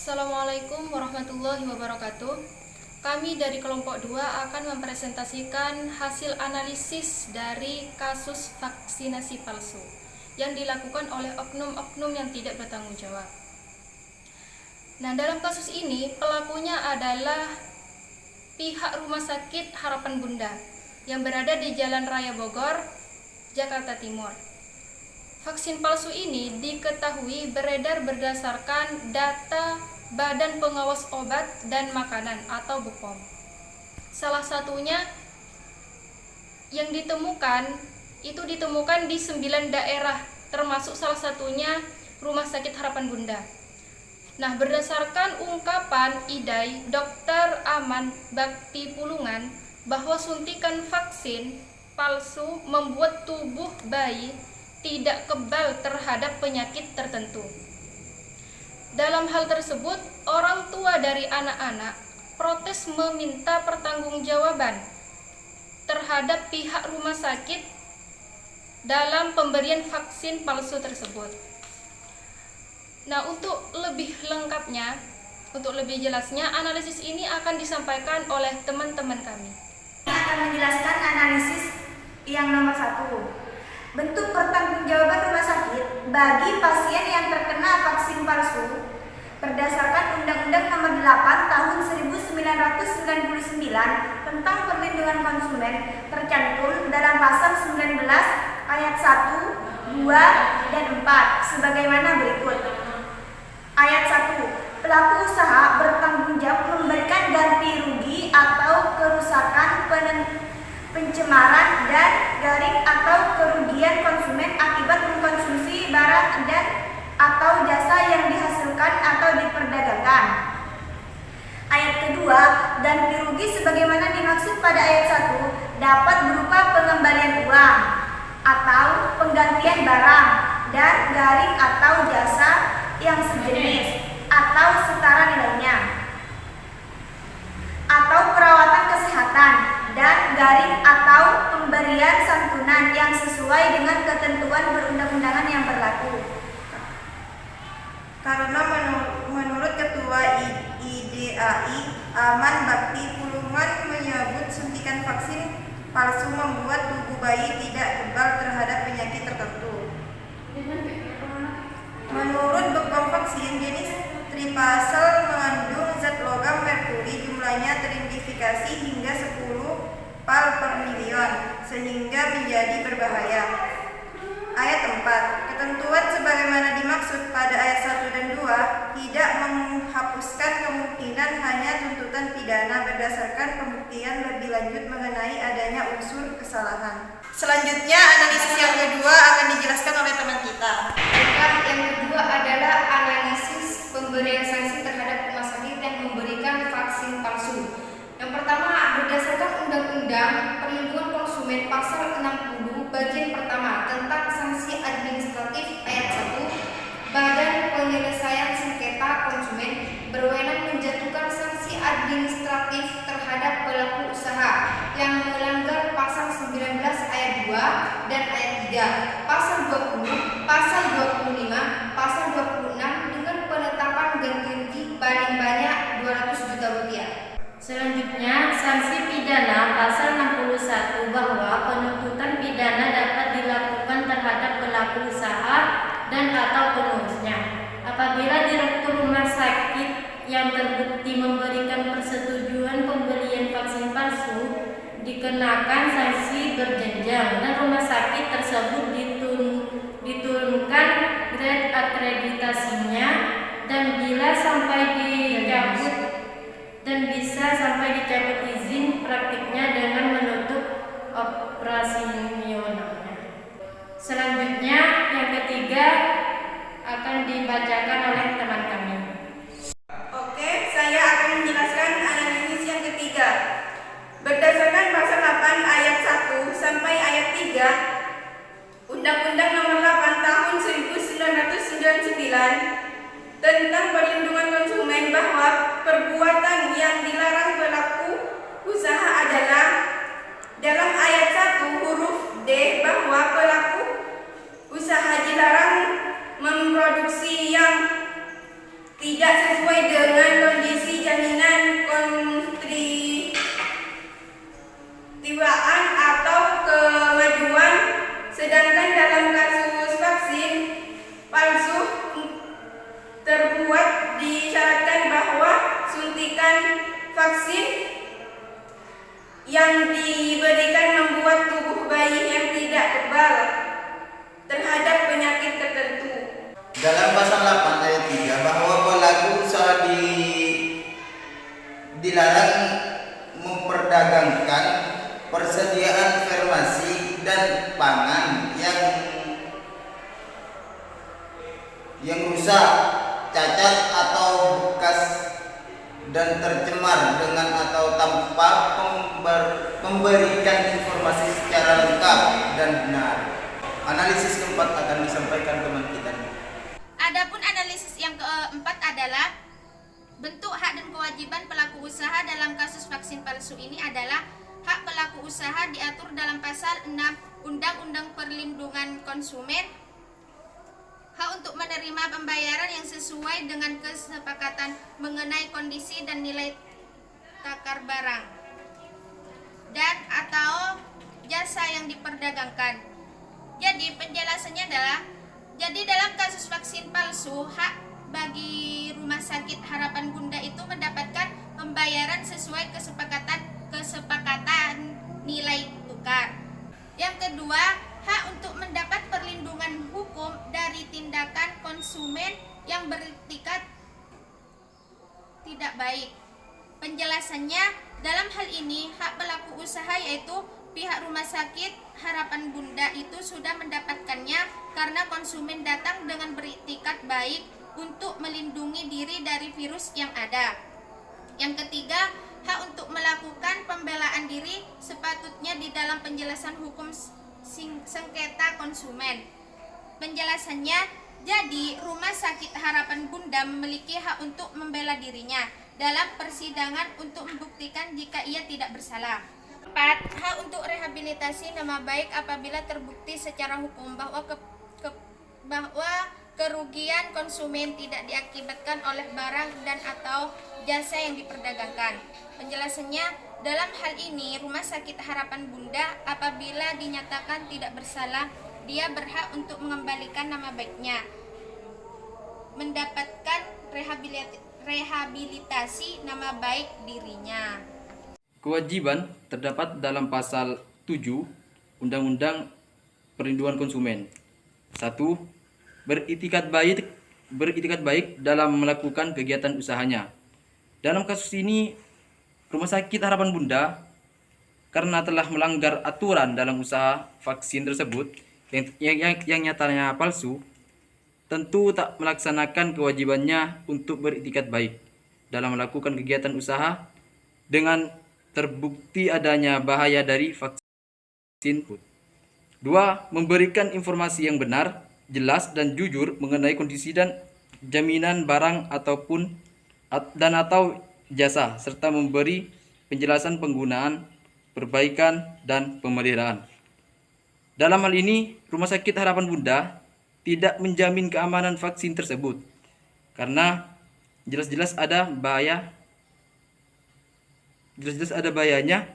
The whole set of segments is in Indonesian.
Assalamualaikum warahmatullahi wabarakatuh. Kami dari kelompok 2 akan mempresentasikan hasil analisis dari kasus vaksinasi palsu yang dilakukan oleh oknum-oknum yang tidak bertanggung jawab. Nah, dalam kasus ini pelakunya adalah pihak Rumah Sakit Harapan Bunda yang berada di Jalan Raya Bogor, Jakarta Timur. Vaksin palsu ini diketahui beredar berdasarkan data Badan Pengawas Obat dan Makanan atau BPOM. Salah satunya yang ditemukan di 9 daerah, termasuk salah satunya Rumah Sakit Harapan Bunda. Nah, berdasarkan ungkapan IDAI Dr. Aman Bakti Pulungan bahwa suntikan vaksin palsu membuat tubuh bayi tidak kebal terhadap penyakit tertentu. Dalam hal tersebut, orang tua dari anak-anak protes meminta pertanggungjawaban terhadap pihak rumah sakit dalam pemberian vaksin palsu tersebut. Nah, untuk lebih lengkapnya, untuk lebih jelasnya, analisis ini akan disampaikan oleh teman-teman kami. Ini akan menjelaskan analisis yang nomor 1. Bentuk pertanggungjawaban rumah sakit bagi pasien yang terkena vaksin palsu berdasarkan Undang-Undang Nomor 8 Tahun 1999 tentang Perlindungan Konsumen tercantum dalam pasal 19 ayat 1, 2, dan 4 sebagaimana berikut. Ayat 1. Pelaku usaha bertanggung jawab memberikan ganti rugi atau kerusakan pencemaran dan garing atau kerugian konsumen akibat mengkonsumsi barang dan atau jasa yang dihasilkan atau diperdagangkan. Ayat kedua, ganti rugi sebagaimana dimaksud pada ayat 1 dapat berupa pengembalian uang atau penggantian barang dan garing atau jasa yang sejenis atau setara nilainya, atau perawatan kesehatan dan garing atau pemberian santunan yang sesuai dengan ketentuan perundang-undangan yang berlaku. Karena menurut Ketua IDAI Aman Bakti Pulungan menyebut suntikan vaksin palsu membuat tubuh bayi tidak kebal terhadap penyakit tertentu. Menurut BPOM, vaksin jenis tripasel mengandung zat logam merkuri jumlahnya teridentifikasi hingga 10 pal per milion sehingga menjadi berbahaya. Ayat 4. Ketentuan sebagaimana dimaksud pada ayat 1 dan 2 tidak menghapuskan kemungkinan hanya tuntutan pidana berdasarkan pembuktian lebih lanjut mengenai adanya unsur kesalahan. Selanjutnya, analisis yang kedua akan dijelaskan oleh teman kita. Yang kedua adalah analisis pemberian sanksi terhadap rumah sakit yang memberikan vaksin palsu. Yang pertama, berdasarkan Undang-Undang Perlindungan Konsumen Pasal 60 Bagian Pertama tentang Sanksi Administratif Ayat 1, Badan Penyelesaian Sengketa Konsumen berwenang menjatuhkan sanksi administratif terhadap pelaku usaha yang melanggar Pasal 19 Ayat 2 dan Ayat 3, Pasal 20, Pasal 25, Pasal 26 dengan penetapan ganti rugi paling banyak Rp200 juta. Selanjutnya, sanksi pidana pasal 61 bahwa penuntutan pidana dapat dilakukan terhadap pelaku usaha dan atau penerusnya apabila direktur rumah sakit yang terbukti memberikan persetujuan pembelian vaksin palsu dikenakan sanksi berjenjang dan rumah sakit tersebut diturunkan grade akreditasinya dan bila sampai dicabut dan bisa sampai dicabut izin praktiknya dengan menutup operasionalnya. Selanjutnya, yang ketiga akan dibacakan oleh teman kami. Oke, saya akan menjelaskan analisis yang ketiga. Berdasarkan pasal 8 ayat 1 sampai ayat 3 Undang-Undang Nomor 8 Tahun 1999 tentang Perlindungan Konsumen bahwa perbuatan yang dilarang pelaku usaha adalah dalam ayat 1 huruf D bahwa pelaku usaha dilarang memproduksi yang tidak sesuai dengan kondisi jaminan kontritiwaan atau kemajuan, sedangkan dalam kasus vaksin palsu terbuat disyaratkan bahwa suntikan vaksin yang diberikan membuat tubuh bayi yang tidak kebal terhadap penyakit tertentu. Dalam pasal 8 ayat 3 bahwa pelaku usaha dilarang memperdagangkan persediaan farmasi dan pangan yang rusak, cacat atau bekas dan tercemar dengan atau tanpa memberikan informasi secara lengkap dan benar. Analisis keempat akan disampaikan teman kita. Adapun analisis yang keempat adalah bentuk hak dan kewajiban pelaku usaha dalam kasus vaksin palsu ini adalah hak pelaku usaha diatur dalam pasal 6 Undang-Undang Perlindungan Konsumen, hak untuk menerima pembayaran yang sesuai dengan kesepakatan mengenai kondisi dan nilai takar barang dan atau jasa yang diperdagangkan. Jadi penjelasannya adalah, jadi dalam kasus vaksin palsu, hak bagi Rumah Sakit Harapan Bunda itu mendapatkan pembayaran sesuai kesepakatan nilai tukar. Yang kedua, hak untuk mendapat perlindungan hukum dari tindakan konsumen yang beretikat tidak baik. Penjelasannya, dalam hal ini hak pelaku usaha yaitu pihak Rumah Sakit Harapan Bunda itu sudah mendapatkannya karena konsumen datang dengan beretikat baik untuk melindungi diri dari virus yang ada. Yang ketiga, hak untuk melakukan pembelaan diri sepatutnya di dalam penjelasan hukum sengketa konsumen. Penjelasannya, jadi Rumah Sakit Harapan Bunda memiliki hak untuk membela dirinya dalam persidangan untuk membuktikan jika ia tidak bersalah. 4. Hak untuk rehabilitasi nama baik apabila terbukti secara hukum bahwa kerugian konsumen tidak diakibatkan oleh barang dan atau jasa yang diperdagangkan. Penjelasannya, dalam hal ini Rumah Sakit Harapan Bunda apabila dinyatakan tidak bersalah, dia berhak untuk mengembalikan nama baiknya, mendapatkan rehabilitasi nama baik dirinya. Kewajiban terdapat dalam pasal 7 Undang-Undang Perlindungan Konsumen. 1. Beritikat baik dalam melakukan kegiatan usahanya. Dalam kasus ini, Rumah Sakit Harapan Bunda karena telah melanggar aturan dalam usaha vaksin tersebut yang nyatanya palsu, tentu tak melaksanakan kewajibannya untuk beritikat baik dalam melakukan kegiatan usaha dengan terbukti adanya bahaya dari vaksin. 2. Memberikan informasi yang benar, jelas dan jujur mengenai kondisi dan jaminan barang ataupun atau jasa serta memberi penjelasan penggunaan, perbaikan dan pemeliharaan. Dalam hal ini, Rumah Sakit Harapan Bunda tidak menjamin keamanan vaksin tersebut karena jelas-jelas ada bahayanya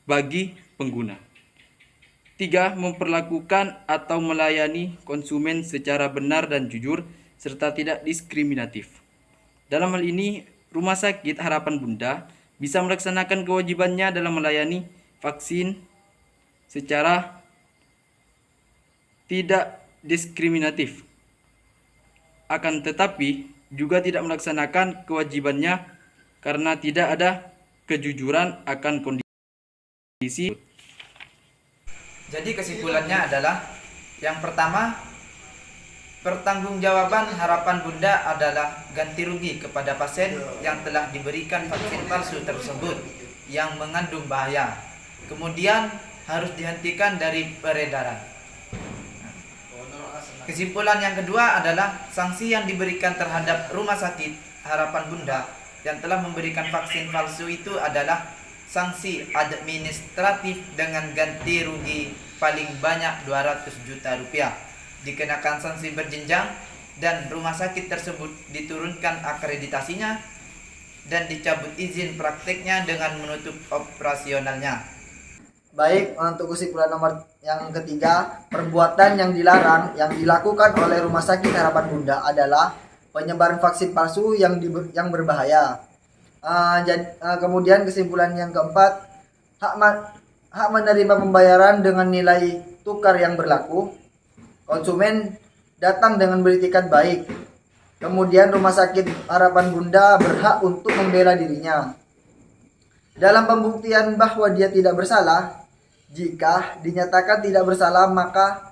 bagi pengguna. 3. Memperlakukan atau melayani konsumen secara benar dan jujur serta tidak diskriminatif. Dalam hal ini, Rumah Sakit Harapan Bunda bisa melaksanakan kewajibannya dalam melayani vaksin secara tidak diskriminatif. Akan tetapi juga tidak melaksanakan kewajibannya karena tidak ada kejujuran akan kondisi. Jadi kesimpulannya adalah yang pertama, pertanggungjawaban Harapan Bunda adalah ganti rugi kepada pasien yang telah diberikan vaksin palsu tersebut yang mengandung bahaya. Kemudian harus dihentikan dari peredaran. Kesimpulan yang kedua adalah sanksi yang diberikan terhadap Rumah Sakit Harapan Bunda yang telah memberikan vaksin palsu itu adalah sanksi administratif dengan ganti rugi paling banyak 200 juta rupiah. Dikenakan sanksi berjenjang dan rumah sakit tersebut diturunkan akreditasinya dan dicabut izin prakteknya dengan menutup operasionalnya. Baik, untuk kesimpulan nomor yang ketiga, perbuatan yang dilarang yang dilakukan oleh Rumah Sakit Harapan Bunda adalah penyebaran vaksin palsu yang berbahaya. Kemudian kesimpulan yang keempat, hak menerima pembayaran dengan nilai tukar yang berlaku. Konsumen datang dengan beritikat baik. Kemudian Rumah Sakit Harapan Bunda berhak untuk membela dirinya. Dalam pembuktian bahwa dia tidak bersalah, jika dinyatakan tidak bersalah, maka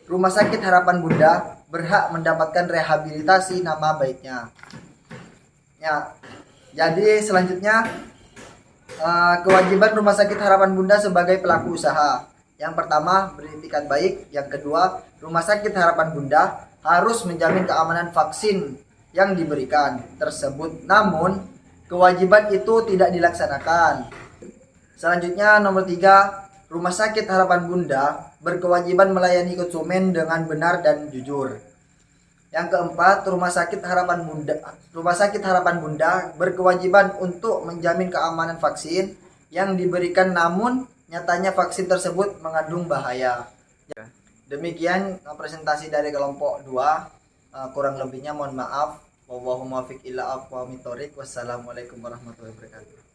Rumah Sakit Harapan Bunda berhak mendapatkan rehabilitasi nama baiknya. Ya, jadi selanjutnya kewajiban Rumah Sakit Harapan Bunda sebagai pelaku usaha. Yang pertama, beritikat baik. Yang kedua, Rumah Sakit Harapan Bunda harus menjamin keamanan vaksin yang diberikan tersebut. Namun, kewajiban itu tidak dilaksanakan. Selanjutnya, nomor 3, Rumah Sakit Harapan Bunda berkewajiban melayani konsumen dengan benar dan jujur. Yang keempat, Rumah Sakit Harapan Bunda berkewajiban untuk menjamin keamanan vaksin yang diberikan, namun nyatanya vaksin tersebut mengandung bahaya. Demikian presentasi dari kelompok 2. Kurang lebihnya mohon maaf. Wassalamualaikum warahmatullahi wabarakatuh.